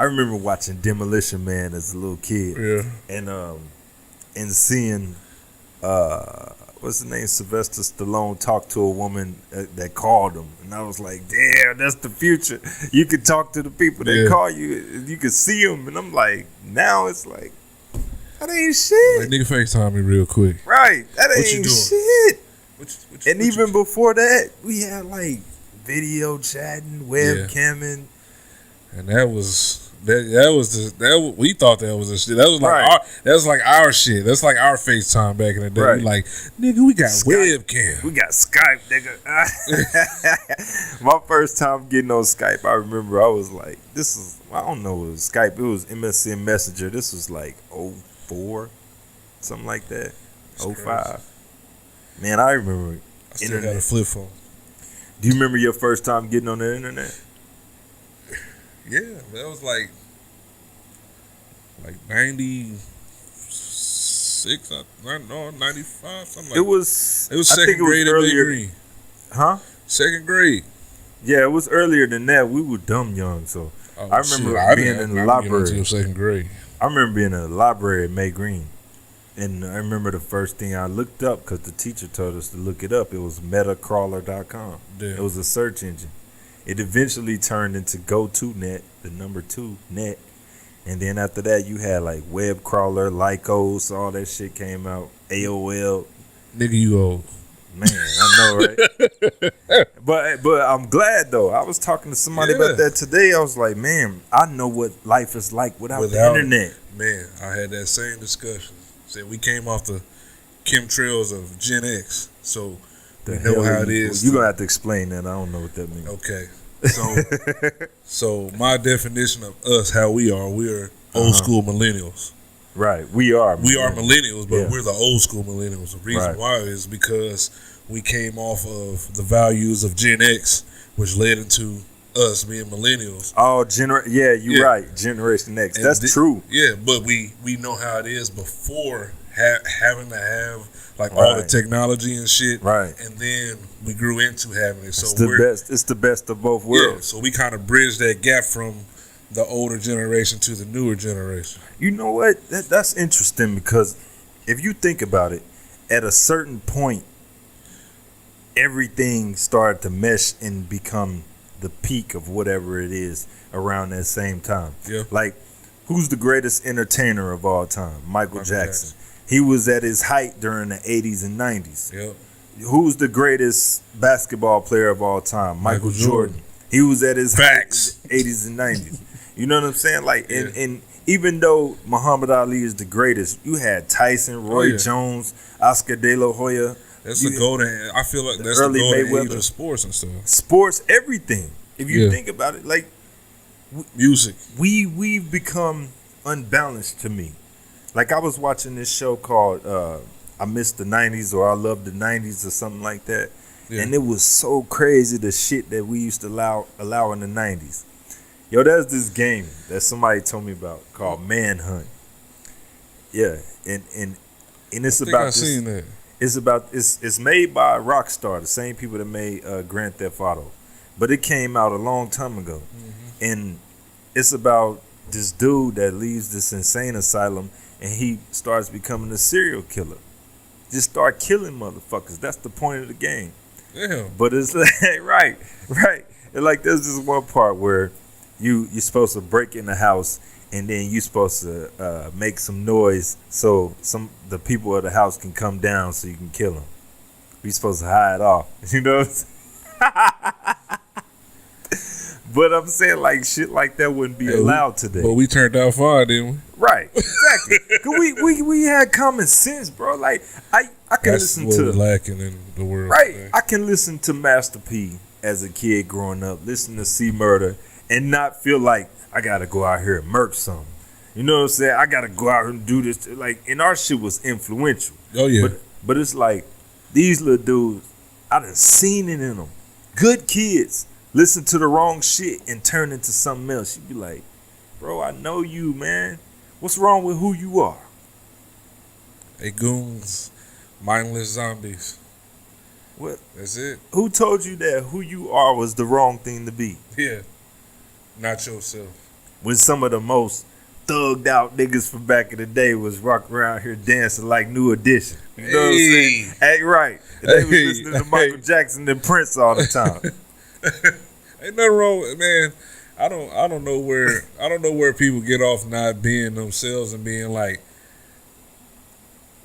remember watching Demolition Man as a little kid. Yeah. And seeing what's the name, Sylvester Stallone talk to a woman that called him, and I was like, damn, that's the future. You could talk to the people that call you. You could see them, and I'm like, now it's like, that ain't shit. Like, nigga FaceTime me real quick. Right, that What you ain't doing? shit. And even before that, we had like video chatting, webcamming, and that was we thought that was a shit. That was like our shit. That's like our FaceTime back in the day. We like, nigga, we got Skype. webcam. We got Skype, nigga. My first time getting on Skype, I remember I was like, I don't know, it was Skype. It was MSN Messenger. This was like 04, something like that. 05. Man, I remember. I still got a flip phone. Do you remember your first time getting on the internet? Yeah, that was like 96, 95, something like that. It was second grade at Bay Green. Huh? Second grade. Yeah, it was earlier than that. We were dumb young, so I remember being in the library. Until second grade. I remember being in the library at May Green. And I remember the first thing I looked up, because the teacher told us to look it up, it was metacrawler.com. Yeah. It was a search engine. It eventually turned into GoToNet, the number 2 net. And then after that, you had like web crawler, Lycos, all that shit came out. AOL. Nigga, you old. Man, I know, right? but I'm glad, though. I was talking to somebody about that today. I was like, man, I know what life is like without the internet. Man, I had that same discussion. Said we came off the chemtrails of Gen X, so we know how it is. You're going to have to explain that. I don't know what that means. Okay. So my definition of us, how we're old school millennials. Right. We are millennials, but we're the old school millennials. The reason why is because we came off of the values of Gen X, which led into us being millennials. Oh, you're right. Generation X. And that's true. Yeah, but we know how it is before having to have like all the technology and shit. Right. And then we grew into having it. So it's the best of both worlds. Yeah, so we kind of bridged that gap from the older generation to the newer generation. You know what? That's interesting, because if you think about it, at a certain point, everything started to mesh and become the peak of whatever it is around that same time. Yeah. Like, who's the greatest entertainer of all time? Michael Jackson. He was at his height during the 80s and 90s. Yep. Who's the greatest basketball player of all time? Michael Jordan. He was at his height in the 80s and 90s. You know what I'm saying? Like, and even though Muhammad Ali is the greatest, you had Tyson, Roy Jones, Oscar De La Hoya. That's the golden. I feel like that's the golden age of sports and stuff. Sports, everything. If you think about it, like music, we've become unbalanced to me. Like, I was watching this show called I Miss the 90s, or I Love the 90s, or something like that. Yeah. And it was so crazy, the shit that we used to allow in the 90s. Yo, there's this game that somebody told me about called Manhunt. Yeah, and it's about I've seen that. It's made by Rockstar, the same people that made Grand Theft Auto, but it came out a long time ago, and it's about this dude that leaves this insane asylum, and he starts becoming a serial killer. Just start killing motherfuckers. That's the point of the game. Yeah. But it's like right. And like, there's this one part where you're supposed to break in the house, and then you're supposed to make some noise so the people of the house can come down so you can kill them. You're supposed to hide off. You know what I'm saying? But I'm saying, like, shit like that wouldn't be allowed today. But we turned out fine, didn't we? Right, exactly. Cause we had common sense, bro. Like, I can listen to. That's what we're lacking in the world. Right, today. I can listen to Master P as a kid growing up, listen to C Murder, and not feel like I gotta go out here and murk something. You know what I'm saying? I gotta go out here and do this. Like, and our shit was influential. Oh yeah. But it's like, these little dudes, I done seen it in them. Good kids listen to the wrong shit and turn into something else. You be like, bro, I know you, man. What's wrong with who you are? Hey, goons, mindless zombies. What? That's it. Who told you that who you are was the wrong thing to be? Yeah. Not yourself. when some of the most thugged out niggas from back in the day was walking around here dancing like New Edition. You know what I'm saying? Hey, right. And they was listening to Michael Jackson and Prince all the time. Ain't nothing wrong with, man. I don't know where people get off not being themselves and being like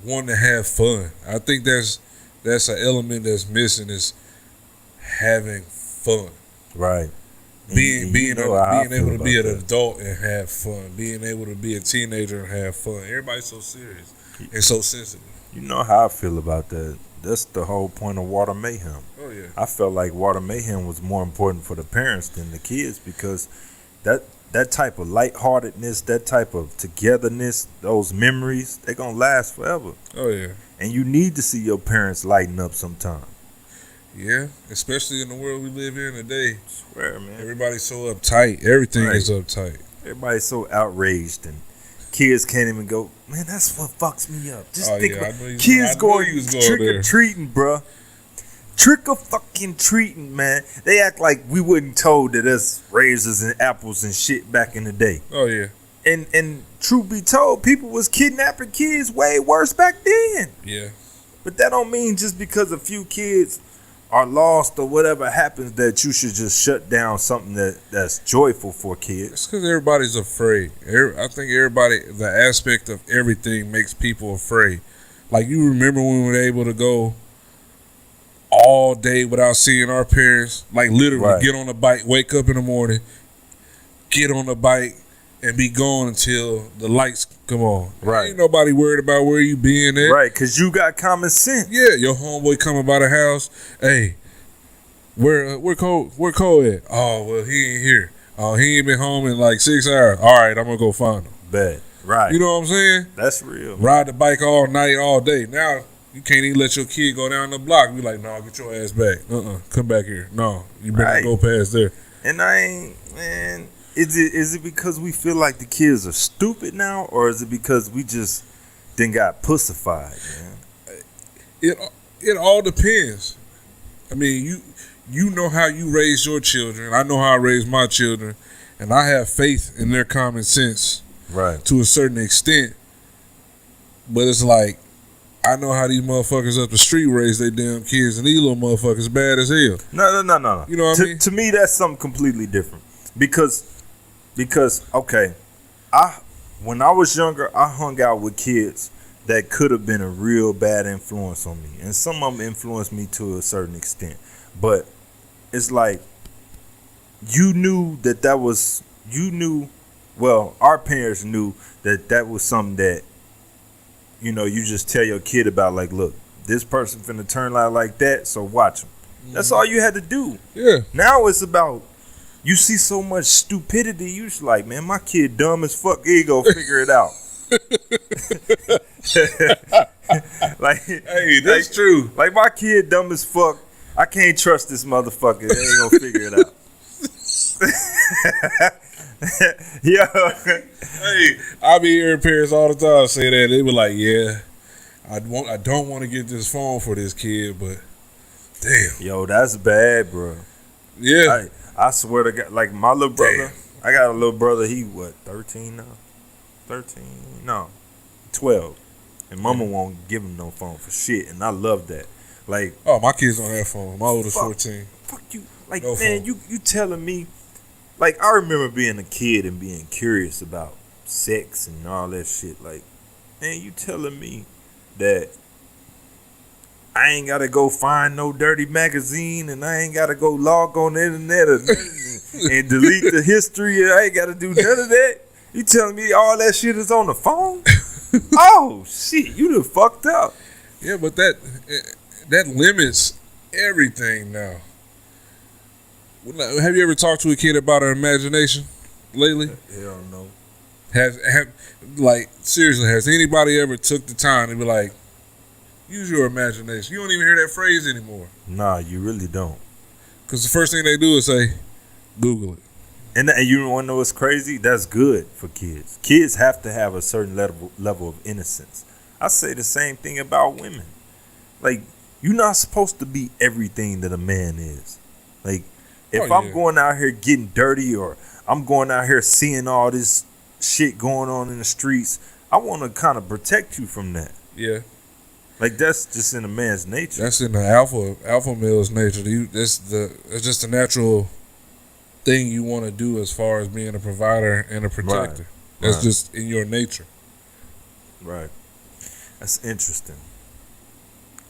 wanting to have fun. I think that's an element that's missing is having fun. Right. Being able to be an adult and have fun. Being able to be a teenager and have fun. Everybody's so serious and so sensitive. You know how I feel about that. That's the whole point of Water Mayhem. Oh yeah. I felt like Water Mayhem was more important for the parents than the kids because that type of lightheartedness, that type of togetherness, those memories, they're gonna last forever. Oh yeah. And you need to see your parents lighten up sometime. Yeah, especially in the world we live in today. I swear, man. Everybody's so uptight. Everything is uptight. Everybody's so outraged and kids can't even go, man, that's what fucks me up. Just think about kids going trick-or-treating, bruh. Trick-or-fucking-treating, man. They act like we wasn't told that us razors and apples and shit back in the day. Oh, yeah. And truth be told, people was kidnapping kids way worse back then. Yeah. But that don't mean just because a few kids are lost or whatever happens that you should just shut down something that's joyful for kids. It's because everybody's afraid. I think the aspect of everything makes people afraid. Like, you remember when we were able to go all day without seeing our parents? Like, literally get on a bike, wake up in the morning, get on the bike, and be gone until the lights come on. Right. Ain't nobody worried about where you being at. Right, because you got common sense. Yeah, your homeboy coming by the house. Hey, where Cole at? Oh, well, he ain't here. Oh, he ain't been home in like 6 hours. All right, I'm going to go find him. Bet. Right. You know what I'm saying? That's real. Ride the bike all night, all day. Now, you can't even let your kid go down the block. Be like, no, get your ass back. Come back here. No, you better go past there. And I ain't, man... Is it because we feel like the kids are stupid now, or is it because we just then got pussified, man? It all depends. I mean, you know how you raise your children. I know how I raise my children, and I have faith in their common sense, right, to a certain extent. But it's like I know how these motherfuckers up the street raise their damn kids, and these little motherfuckers bad as hell. No. You know what I mean? To me, that's something completely different because okay, when I was younger, I hung out with kids that could have been a real bad influence on me, and some of them influenced me to a certain extent. But it's like you knew well, our parents knew that was something that you just tell your kid about. Like, look, this person finna turn out like that, so watch them. That's all you had to do. Yeah. Now it's about. You see so much stupidity, you just like, man, my kid dumb as fuck. He go figure it out. Like, hey, that's true. Like, my kid dumb as fuck. I can't trust this motherfucker. They ain't gonna figure it out. Yeah. Hey, I be hearing parents all the time say that. They were like, yeah, I don't want to get this phone for this kid, but damn. Yo, that's bad, bro. Yeah. I swear to God, like my little brother, I got a little brother, he 13 now? 13? No, 12. And mama won't give him no phone for shit, and I love that. Like, oh, my kids don't have phone. My oldest 14. Fuck you. Like, no man, phone. you telling me, like, I remember being a kid and being curious about sex and all that shit. Like, man, you telling me that I ain't gotta go find no dirty magazine, and I ain't gotta go log on the internet and delete the history. I ain't gotta do none of that. You telling me all that shit is on the phone? Oh shit, you done fucked up. Yeah, but that limits everything now. Have you ever talked to a kid about her imagination lately? Hell no. Seriously, has anybody ever took the time to be like, use your imagination? You don't even hear that phrase anymore. Nah, you really don't. Because the first thing they do is say, Google it. And you want to know what's crazy? That's good for kids. Kids have to have a certain level of innocence. I say the same thing about women. Like, you're not supposed to be everything that a man is. Like, if I'm going out here getting dirty or I'm going out here seeing all this shit going on in the streets. I want to kind of protect you from that. Yeah. Like that's just in a man's nature. That's in the alpha male's nature. That's just a natural thing you want to do as far as being a provider and a protector. Right. That's Right. just in your nature. Right. That's interesting.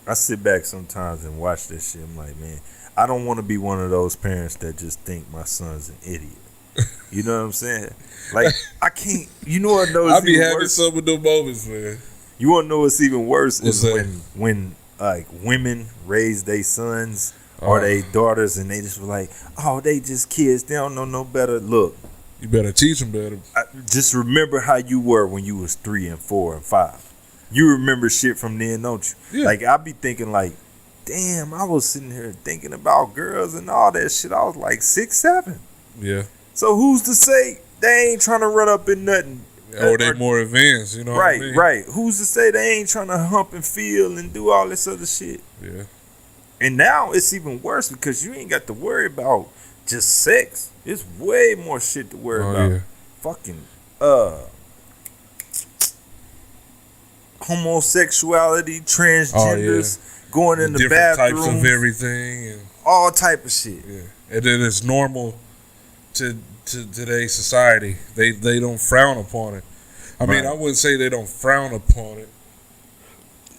I sit back sometimes and watch this shit. I'm like, man, I don't want to be one of those parents that just think my son's an idiot. You know what I'm saying? Like, I can't. You know what? I be having some of those moments, man. You want to know what's even worse What's is that? when like women raise their sons or their daughters and they just be like, oh, they just kids. They don't know no better. Look, You better teach them better. just remember how you were when you was 3 and 4 and 5. You remember shit from then, don't you? Yeah. Like I be thinking like, damn, I was sitting here thinking about girls and all that shit. I was like 6, 7. Yeah. So who's to say they ain't trying to run up in nothing? Or they more advanced, you know Right, what I mean? right. Who's to say they ain't trying to hump and feel and do all this other shit? Yeah. And now it's even worse because you ain't got to worry about just sex. It's way more shit to worry about. Yeah. Fucking homosexuality, transgenders, going in the different bathroom, types of everything, and all type of shit. yeah, and then it's normal to today's society. They don't frown upon it. I mean, Right. I wouldn't say they don't frown upon it.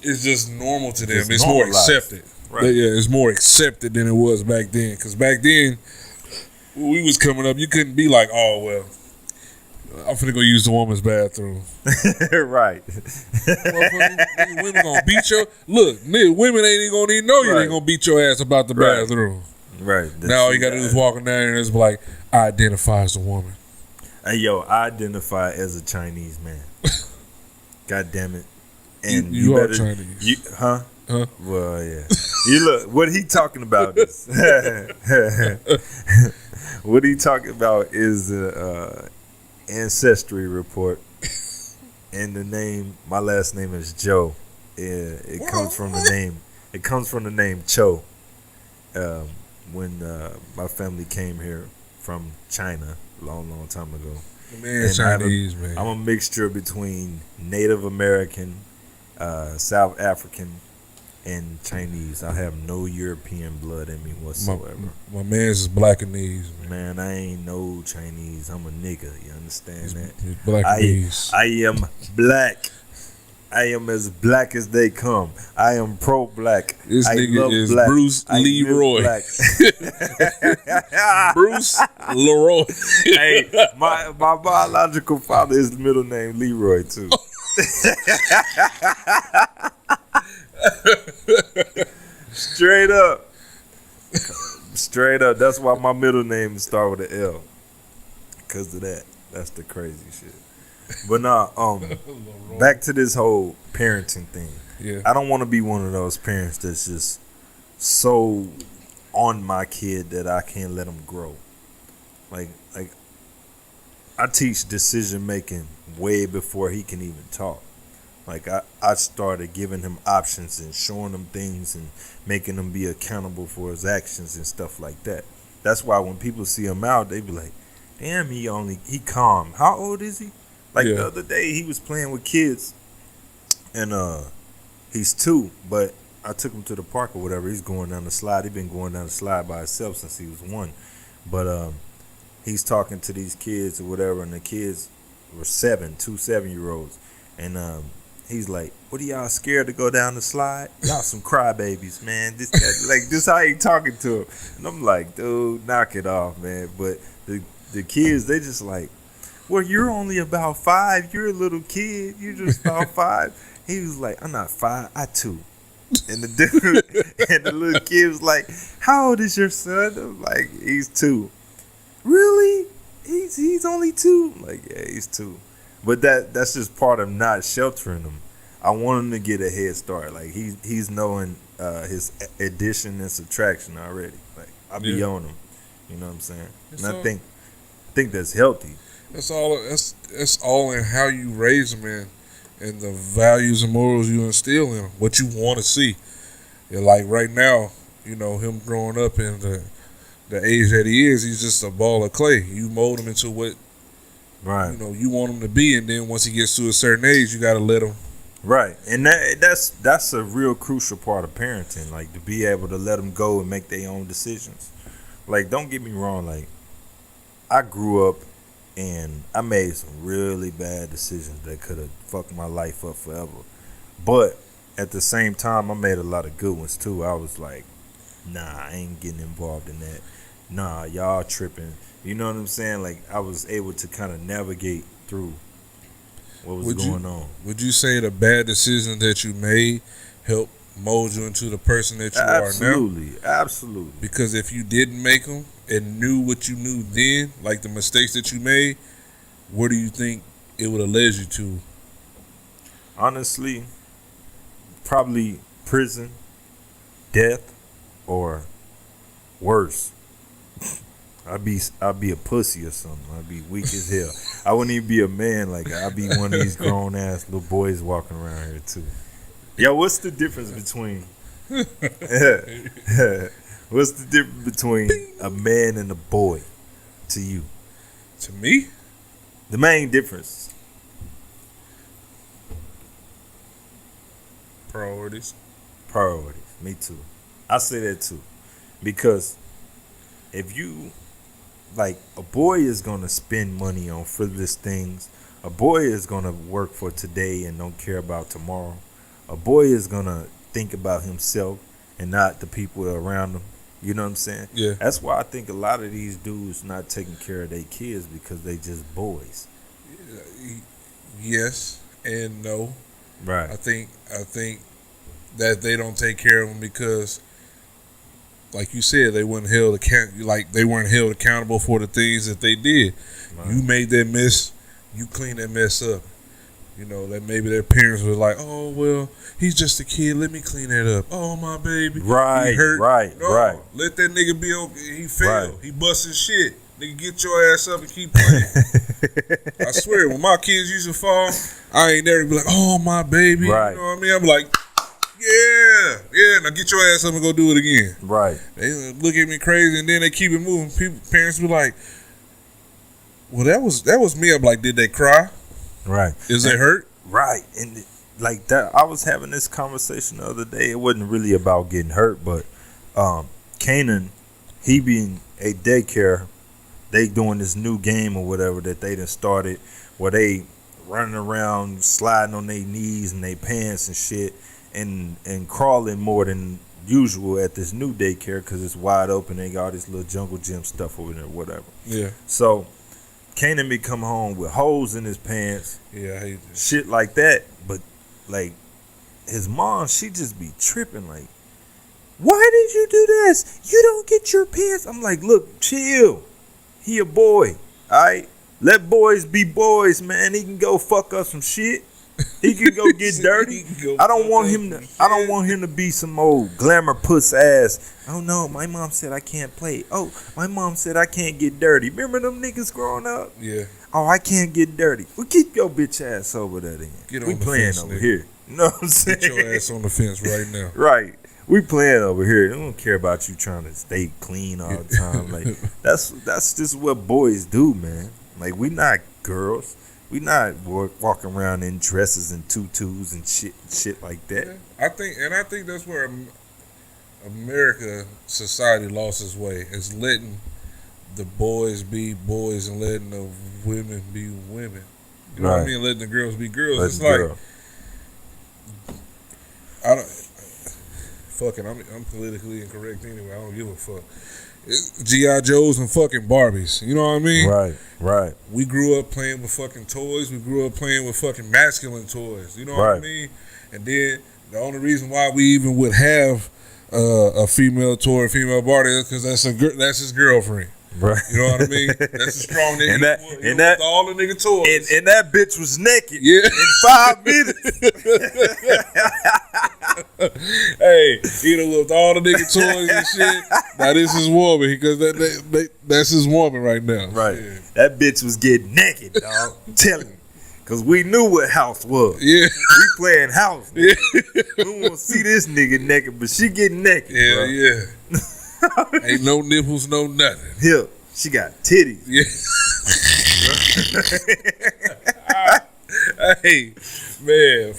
It's just normal to them. It's It's more normalized. accepted. Right. Yeah, it's more accepted than it was back then. Because back then, when we was coming up, you couldn't be like, oh well, I'm finna go use the woman's bathroom. Right. Motherfucker, women gonna beat your look. Nigga, women ain't even gonna even know you. Right. They gonna beat your ass about the Right. bathroom. Right. Now all you gotta do is walk in there and it's like, I identify as a woman. Hey yo, I identify as a Chinese man. God damn it. And You are Chinese. Huh? Huh? Well, yeah. You look, what he talking about is what he talking about is ancestry report. And the name, my last name is Joe. It comes from the name. It comes from the name Cho. When my family came here from China a long time ago. Man, And Chinese, man. I'm a mixture between Native American, South African, and Chinese. I have no European blood in me whatsoever. My man's is blackanese, man. Man, I ain't no Chinese. I'm a nigga. You understand that? He's blackanese. I am black. I am as black as they come. I am pro-black. This I nigga love is black. Bruce I live Leroy. black. Bruce Leroy. Hey, my biological father, his middle name Leroy too. Straight up. Straight up. That's why my middle name start with an L. Because of that. That's the crazy shit. But nah, back to this whole parenting thing. Yeah. I don't want to be one of those parents that's just so on my kid that I can't let him grow. Like I teach decision making way before he can even talk. Like I started giving him options and showing him things and making him be accountable for his actions and stuff like that. That's why when people see him out, they be like, damn, he calm. How old is he? Like the other day he was playing with kids and he's 2, but I took him to the park or whatever. He's going down the slide. He's been going down the slide by himself since he was 1. But he's talking to these kids or whatever, and the kids were 7, 2 7-year-olds. And he's like, what are y'all scared to go down the slide? Y'all some crybabies, man. This how he talking to him. And I'm like, dude, knock it off, man. But the kids, they just like, well, you're only about 5. You're a little kid. You're just about 5. He was like, I'm not 5. I 2. And the dude and the little kid was like, how old is your son? I'm like, he's 2. Really? He's only 2? I'm like, yeah, he's 2. But that's just part of not sheltering him. I want him to get a head start. Like he's knowing his addition and subtraction already. Like I be on him. You know what I'm saying? And I think that's healthy. That's all in how you raise them and the values and morals you instill in them, what you want to see. And like right now, you know, him growing up in the age that he is, he's just a ball of clay. You mold him into what you want him to be, and then once he gets to a certain age, you got to let him. Right, and that's a real crucial part of parenting, like to be able to let them go and make their own decisions. Like, don't get me wrong, like I grew up and I made some really bad decisions that could have fucked my life up forever. But at the same time, I made a lot of good ones too. I was like, nah, I ain't getting involved in that. Nah, y'all tripping. You know what I'm saying? Like, I was able to kind of navigate through what was going on. Would you say the bad decision that you made helped mold you into the person that you are now? Absolutely. Because if you didn't make them and knew what you knew then, like the mistakes that you made, where do you think it would have led you to? Honestly, probably prison, death, or worse. I'd be a pussy or something. I'd be weak as hell. I wouldn't even be a man. Like, I'd be one of these grown ass little boys walking around here too. Yo, what's the difference between what's the difference between a man and a boy to you? To me? The main difference. Priorities. Me too. I say that too. Because if you, like, a boy is going to spend money on frivolous things. A boy is going to work for today and don't care about tomorrow. A boy is going to think about himself and not the people around him. You know what I'm saying? Yeah. That's why I think a lot of these dudes not taking care of their kids because they just boys. Yes and no. Right. I think that they don't take care of them because, like you said, they weren't held accountable for the things that they did. Right. You made that mess, you clean that mess up. You know, that maybe their parents were like, oh, well, he's just a kid, let me clean that up. Oh, my baby. Right, he hurt. Right. Let that nigga be okay. He failed. Right. He busting shit. Nigga, get your ass up and keep playing. I swear, when my kids used to fall, I ain't never be like, oh, my baby. Right. You know what I mean? I'm like, yeah, now get your ass up and go do it again. Right. They look at me crazy, and then they keep it moving. Parents be like, well, that was me. I'm like, did they cry? Right. Is it hurt? Right. And like that, I was having this conversation the other day. It wasn't really about getting hurt, but Kanan, he being a daycare, they doing this new game or whatever that they done started where they running around sliding on their knees and their pants and shit and crawling more than usual at this new daycare because it's wide open. They got all this little jungle gym stuff over there, whatever. Yeah. So Kanan be come home with holes in his pants. Yeah, I hate that. Shit like that. But, like, his mom, she just be tripping, like, why did you do this? You don't get your pants. I'm like, look, chill. He a boy, all right? Let boys be boys, man. He can go fuck up some shit. He can go get dirty. I don't want him to be some old glamour puss ass. Oh no, my mom said I can't play. Oh, my mom said I can't get dirty. Remember them niggas growing up? Yeah. Oh, I can't get dirty. Well, keep your bitch ass over there then. We playing fence, over nigga. here. You know what I'm saying? Get your ass on the fence right now. Right. We playing over here. They don't care about you trying to stay clean all the time. Like that's just what boys do, man. Like, we not girls. We not walking around in dresses and tutus and shit like that. Yeah. I think that's where America society lost its way. It's letting the boys be boys and letting the women be women. You know what I mean? Letting the girls be girls. It's like I don't. Fuck it. I'm politically incorrect anyway. I don't give a fuck. G.I. Joes and fucking Barbies. You know what I mean? Right. We grew up playing with fucking toys. We grew up playing with fucking masculine toys. You know what I mean? And then the only reason why we even would have a female toy, a female Barbie, is because that's his girlfriend. Right. You know what I mean? That's a strong nigga. And that all the nigga toys. And that bitch was naked. Yeah. In 5 minutes. Hey, he done looked all the nigga toys and shit. Now this is woman because that's his woman right now. Right. Yeah. That bitch was getting naked, dog. I'm telling you. Because we knew what house was. Yeah. We playing house. Yeah. We don't want to see this nigga naked, but she getting naked. Yeah, bro. Yeah. Ain't no nipples, no nothing. Hip. She got titties. Yeah. Hey, man.